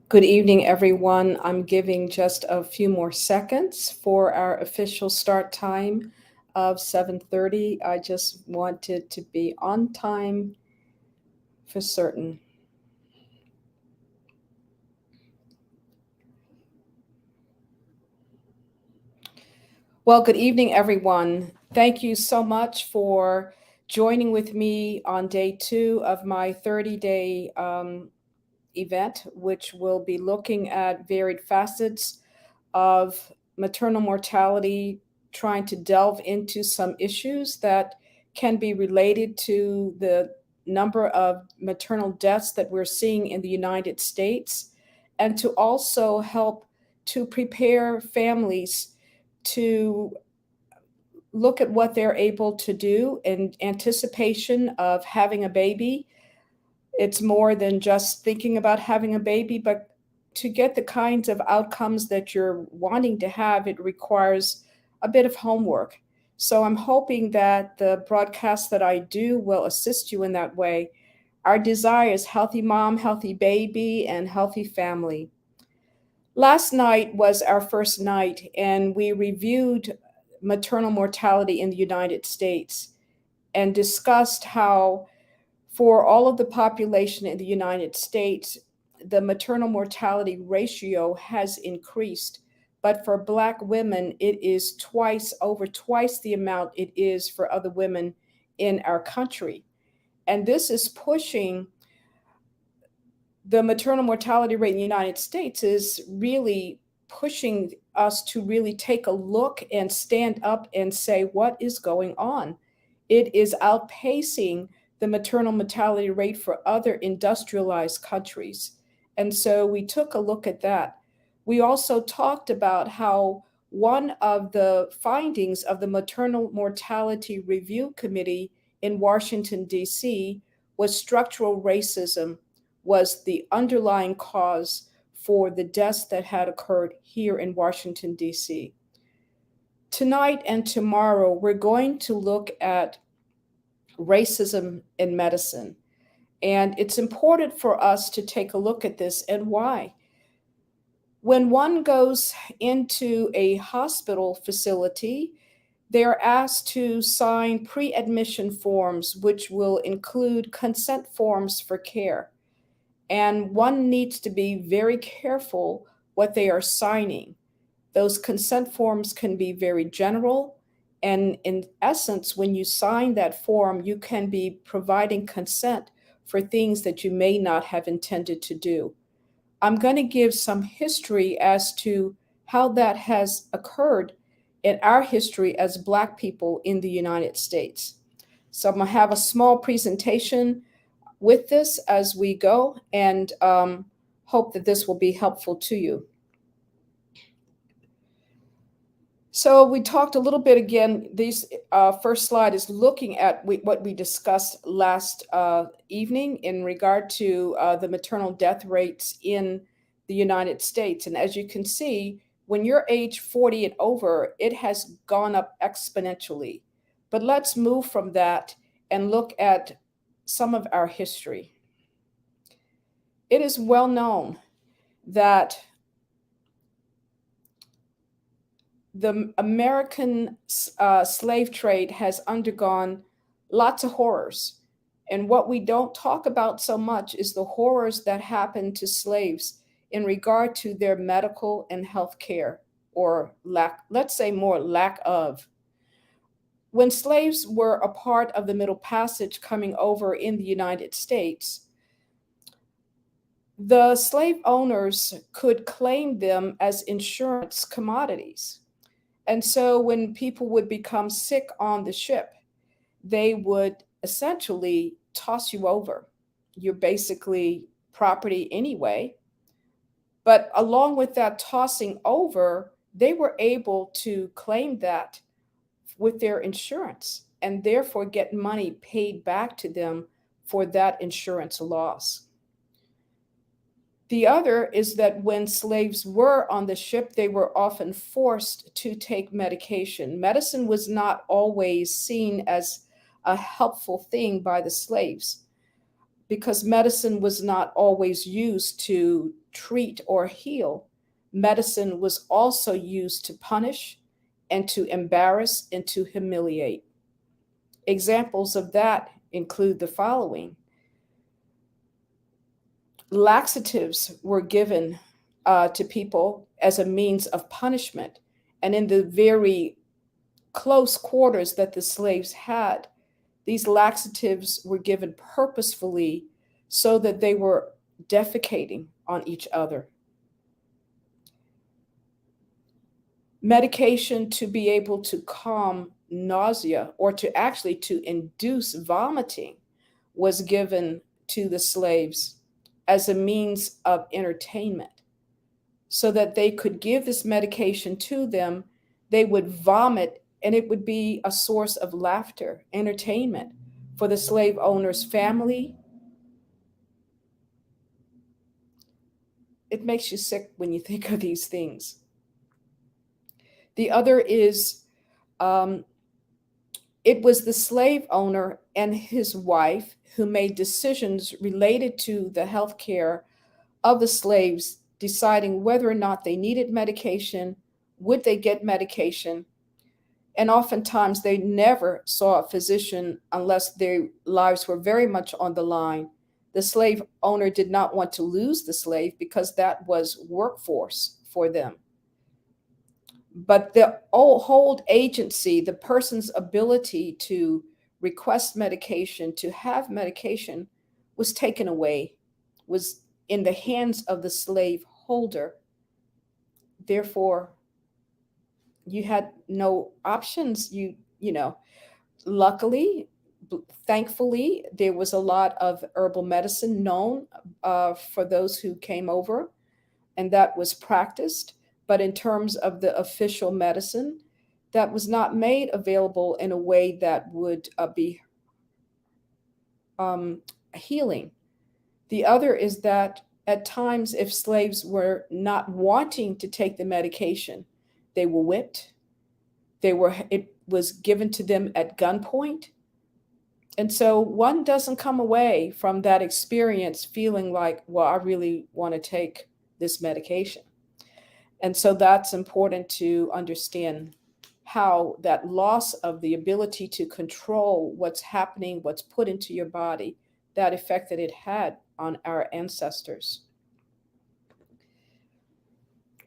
Good evening, everyone. I'm giving just a few more seconds for our official start time of 7:30. I just wanted to be on time for certain. Well, good evening, everyone. Thank you so much for joining with me on day two of my 30-day event, which will be looking at varied facets of maternal mortality, trying to delve into some issues that can be related to the number of maternal deaths that we're seeing in the United States, and to also help to prepare families to look at what they're able to do in anticipation of having a baby. It's more than just thinking about having a baby, but to get the kinds of outcomes that you're wanting to have, it requires a bit of homework. So I'm hoping that the broadcast that I do will assist you in that way. Our desire is healthy mom, healthy baby, and healthy family. Last night was our first night, and we reviewed maternal mortality in the United States and discussed how for all of the population in the United States, the maternal mortality ratio has increased. But for Black women, it is over twice the amount it is for other women in our country. And this is pushing the maternal mortality rate in the United States, is really pushing us to really take a look and stand up and say, what is going on? It is outpacing the maternal mortality rate for other industrialized countries. And so we took a look at that. We also talked about how one of the findings of the Maternal Mortality Review Committee in Washington, D.C., was structural racism was the underlying cause for the deaths that had occurred here in Washington, D.C. Tonight and tomorrow, we're going to look at racism in medicine. And it's important for us to take a look at this and why. When one goes into a hospital facility, they're asked to sign pre admission forms, which will include consent forms for care. And one needs to be very careful what they are signing. Those consent forms can be very general. And in essence, when you sign that form, you can be providing consent for things that you may not have intended to do. I'm going to give some history as to how that has occurred in our history as Black people in the United States. So I'm going to have a small presentation with this as we go, and hope that this will be helpful to you. So we talked a little bit again. This first slide is looking at what we discussed last evening in regard to the maternal death rates in the United States. And as you can see, when you're age 40 and over, it has gone up exponentially. But let's move from that and look at some of our history. It is well known that the American slave trade has undergone lots of horrors. And what we don't talk about so much is the horrors that happened to slaves in regard to their medical and health care, or lack, let's say more lack of. When slaves were a part of the Middle Passage coming over in the United States, the slave owners could claim them as insurance commodities. And so when people would become sick on the ship, they would essentially toss you over. You're basically property anyway. But along with that tossing over, they were able to claim that with their insurance and therefore get money paid back to them for that insurance loss. The other is that when slaves were on the ship, they were often forced to take medication. Medicine was not always seen as a helpful thing by the slaves. because medicine was not always used to treat or heal. Medicine was also used to punish and to embarrass and to humiliate. Examples of that include the following: laxatives were given to people as a means of punishment. And in the very close quarters that the slaves had, these laxatives were given purposefully so that they were defecating on each other. Medication to be able to calm nausea or to actually to induce vomiting was given to the slaves as a means of entertainment, so that they could give this medication to them. They would vomit, and it would be a source of laughter, entertainment for the slave owner's family. It makes you sick when you think of these things. The other is it was the slave owner and his wife who made decisions related to the health care of the slaves, deciding whether or not they needed medication, would they get medication. And oftentimes they never saw a physician unless their lives were very much on the line. The slave owner did not want to lose the slave because that was workforce for them. But the whole agency, the person's ability to request medication, to have medication, was taken away, was in the hands of the slave holder. Therefore, you had no options. Luckily, thankfully, there was a lot of herbal medicine known for those who came over, and that was practiced. But in terms of the official medicine, that was not made available in a way that would be healing. The other is that at times, if slaves were not wanting to take the medication, they were whipped. It was given to them at gunpoint. And so one doesn't come away from that experience feeling like, well, I really want to take this medication. And so that's important to understand how that loss of the ability to control what's happening, what's put into your body, that effect that it had on our ancestors.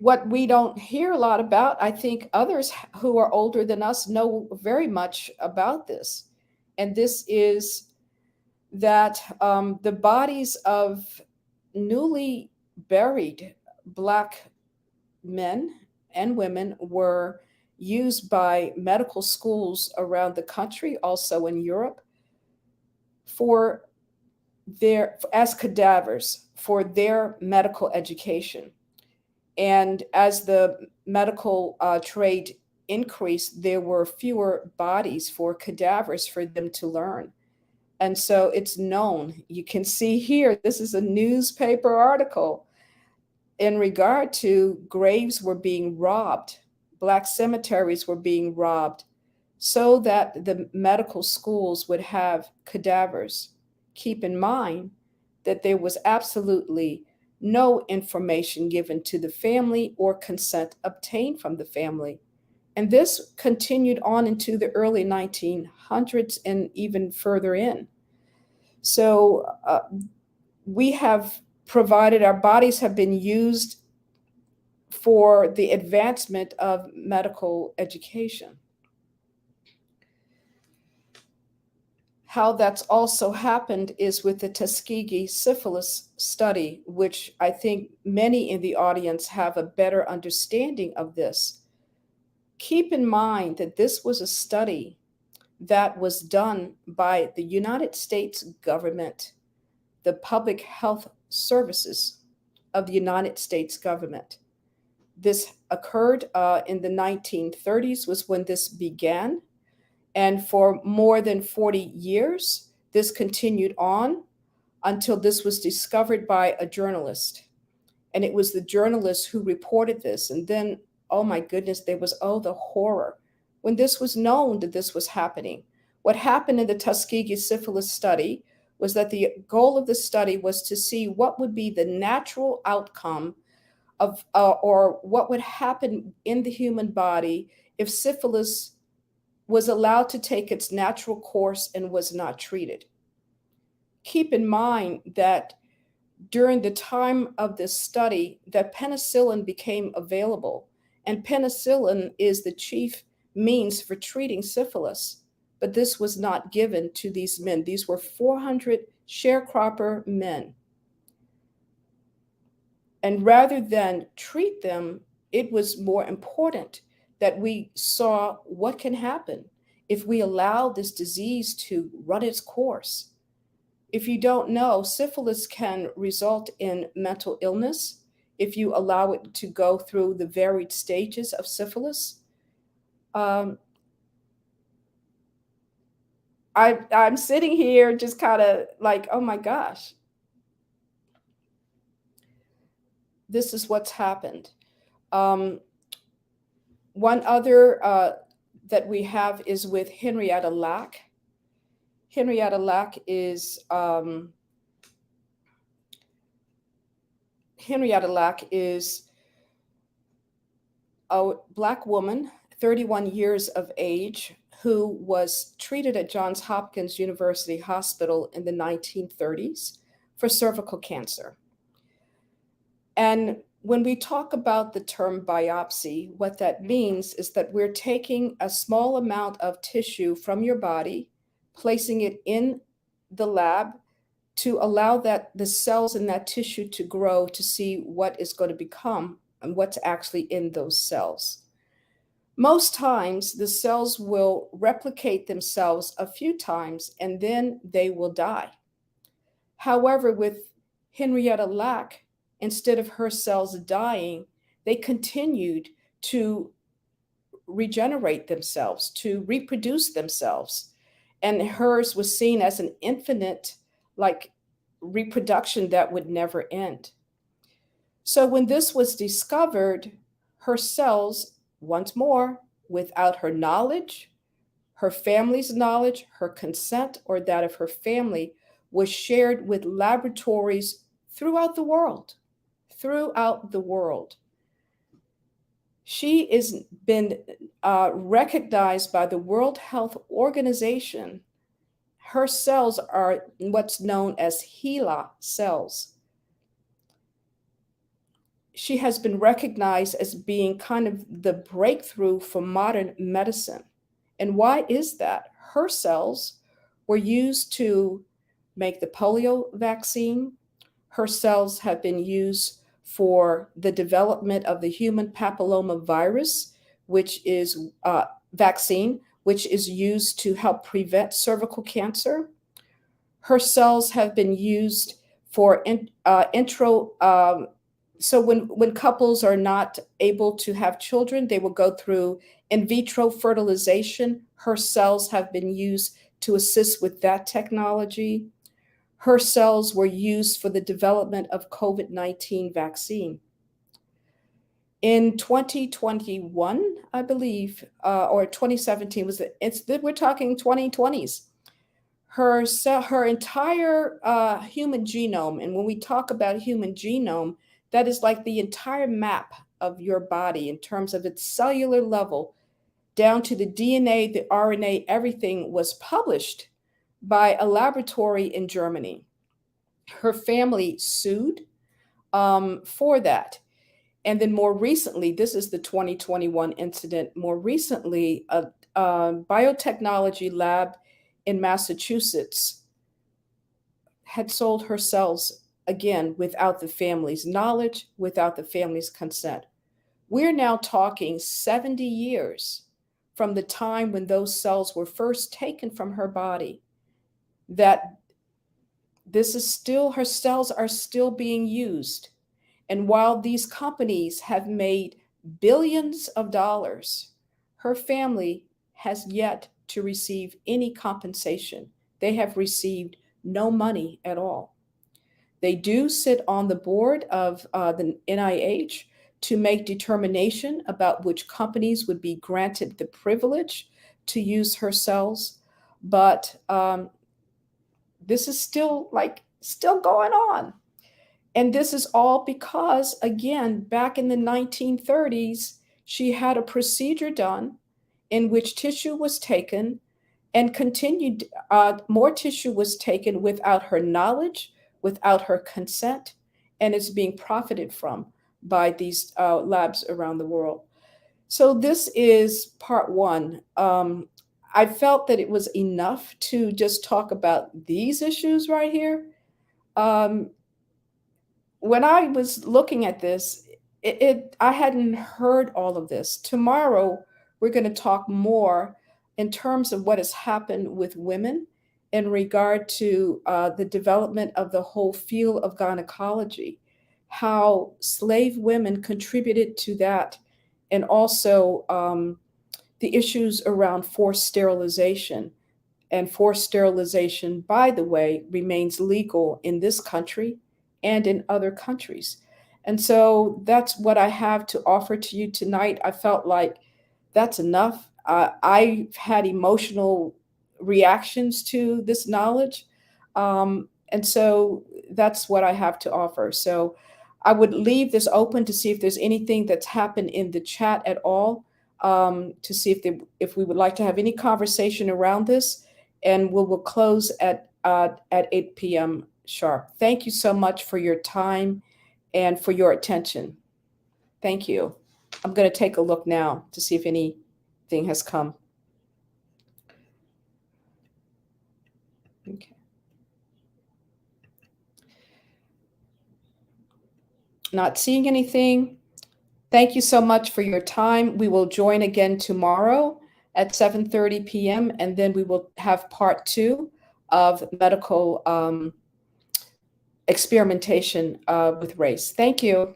What we don't hear a lot about, I think others who are older than us know very much about this. And this is that the bodies of newly buried Black men and women were used by medical schools around the country, also in Europe, for as cadavers for their medical education. And as the medical trade increased, there were fewer bodies for cadavers for them to learn. And so it's known. You can see here, this is a newspaper article in regard to graves were being robbed, Black cemeteries were being robbed, so that the medical schools would have cadavers. Keep in mind that there was absolutely no information given to the family or consent obtained from the family. And this continued on into the early 1900s and even further in. So we have provided, our bodies have been used for the advancement of medical education. How that's also happened is with the Tuskegee syphilis study, which I think many in the audience have a better understanding of this. Keep in mind that this was a study that was done by the United States government, the public health services of the United States government. This occurred in the 1930s was when this began. And for more than 40 years, this continued on until this was discovered by a journalist. And it was the journalist who reported this. And then, oh my goodness, there was, oh, the horror. When this was known that this was happening, what happened in the Tuskegee syphilis study was that the goal of the study was to see what would be the natural outcome of, or what would happen in the human body if syphilis was allowed to take its natural course and was not treated. Keep in mind that during the time of this study that penicillin became available, and penicillin is the chief means for treating syphilis. But this was not given to these men. These were 400 sharecropper men. And rather than treat them, it was more important that we saw what can happen if we allow this disease to run its course. If you don't know, syphilis can result in mental illness if you allow it to go through the varied stages of syphilis. Um, I'm sitting here just kind of like, oh my gosh, this is what's happened. Um, One other that we have is with Henrietta Lack. Henrietta Lack is Henrietta Lack is a Black woman, 31 years of age, who was treated at Johns Hopkins University Hospital in the 1930s for cervical cancer. And when we talk about the term biopsy, what that means is that we're taking a small amount of tissue from your body, placing it in the lab to allow that the cells in that tissue to grow to see what is going to become and what's actually in those cells. Most times, the cells will replicate themselves a few times and then they will die. However, with Henrietta Lack, instead of her cells dying, they continued to regenerate themselves, to reproduce themselves. And hers was seen as an infinite, like, reproduction that would never end. So when this was discovered, her cells, once more, without her knowledge, her family's knowledge, her consent, or that of her family, was shared with laboratories throughout the world. Throughout the world. She has been recognized by the World Health Organization. Her cells are what's known as HeLa cells. She has been recognized as being kind of the breakthrough for modern medicine. And why is that? Her cells were used to make the polio vaccine. Her cells have been used for the development of the human papilloma virus, which is vaccine, which is used to help prevent cervical cancer. Her cells have been used for so when couples are not able to have children, they will go through in vitro fertilization. Her cells have been used to assist with that technology. Her cells were used for the development of COVID-19 vaccine. In 2021, I believe, or 2017 we're talking 2020s. Her entire human genome, and when we talk about human genome, that is like the entire map of your body in terms of its cellular level, down to the DNA, the RNA, everything was published by a laboratory in Germany. Her family sued for that. And then more recently, this is the 2021 incident, more recently, a biotechnology lab in Massachusetts had sold her cells again without the family's knowledge, without the family's consent. We're now talking 70 years from the time when those cells were first taken from her body, that this is still, her cells are still being used. And while these companies have made billions of dollars, her family has yet to receive any compensation. They have received no money at all. They do sit on the board of the NIH to make determination about which companies would be granted the privilege to use her cells, but this is still going on. And this is all because, again, back in the 1930s, she had a procedure done in which tissue was taken and continued, more tissue was taken without her knowledge, without her consent, and it's being profited from by these labs around the world. So, this is part one. I felt that it was enough to just talk about these issues right here. Um, when I was looking at this, I hadn't heard all of this. Tomorrow, we're going to talk more in terms of what has happened with women in regard to the development of the whole field of gynecology, how slave women contributed to that, and also the issues around forced sterilization. And forced sterilization, by the way, remains legal in this country and in other countries. And so that's what I have to offer to you tonight. I felt like that's enough. I've had emotional reactions to this knowledge. And so that's what I have to offer. So I would leave this open to see if there's anything that's happened in the chat at all, to see if we would like to have any conversation around this, and we will close at 8 p.m. sharp. Thank you so much for your time and for your attention. Thank you. I'm going to take a look now to see if anything has come. Okay. Not seeing anything. Thank you so much for your time. We will join again tomorrow at 7:30 p.m. and then we will have part two of medical experimentation with race. Thank you.